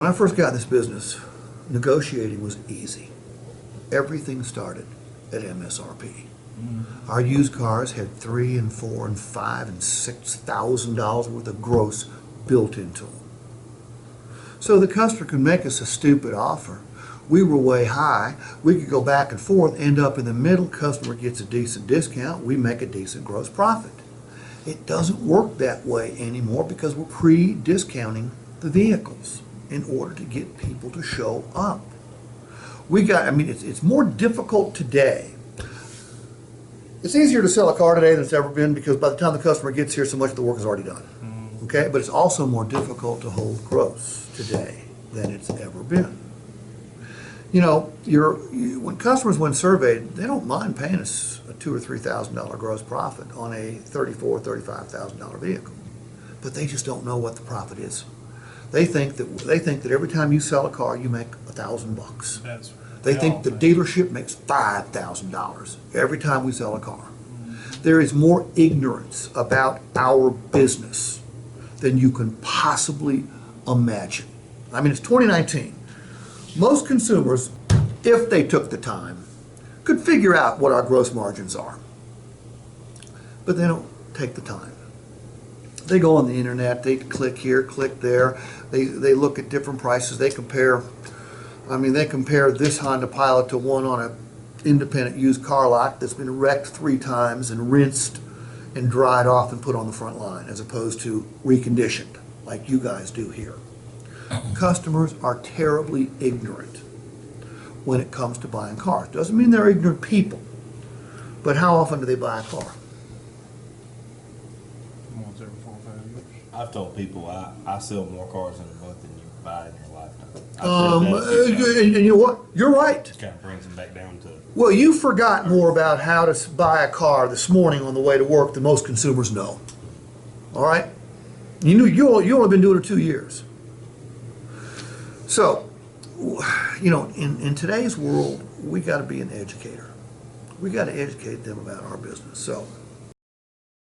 When I first got in this business, negotiating was easy. Everything started at MSRP. Our used cars had $3 and $4 and $5 and $6,000 worth of gross built into them. So the customer could make us a stupid offer. We were way high. We could go back and forth, end up in the middle. Customer gets a decent discount. We make a decent gross profit. It doesn't work that way anymore because we're pre-discounting the vehicles in order to get people to show up. It's more difficult today. It's easier to sell a car today than it's ever been because by the time the customer gets here, so much of the work is already done. Okay, but it's also more difficult to hold gross today than it's ever been. You know, when customers, when surveyed, they don't mind paying us a $2,000 or $3,000 gross profit on a $34,000 or $35,000 vehicle, but they just don't know what the profit is. They think that every time you sell a car, you make $1,000. They think the dealership makes $5,000 every time we sell a car. There is more ignorance about our business than you can possibly imagine. I mean, it's 2019. Most consumers, if they took the time, could figure out what our gross margins are. But they don't take the time. They go on the internet, they click here, click there, they look at different prices, they compare this Honda Pilot to one on an independent used car lot that's been wrecked 3 times and rinsed and dried off and put on the front line as opposed to reconditioned like you guys do here. Customers are terribly ignorant when it comes to buying cars. Doesn't mean they're ignorant people, but how often do they buy a car? Once every 4 or 5 years. I've told people I sell more cars in a month than you buy in your lifetime. And you know what? You're right. It kind of brings them back down to. Well, you forgot more about how to buy a car this morning on the way to work than most consumers know. All right? You only been doing it 2 years. So, you know, in today's world, we got to be an educator. We got to educate them about our business. So,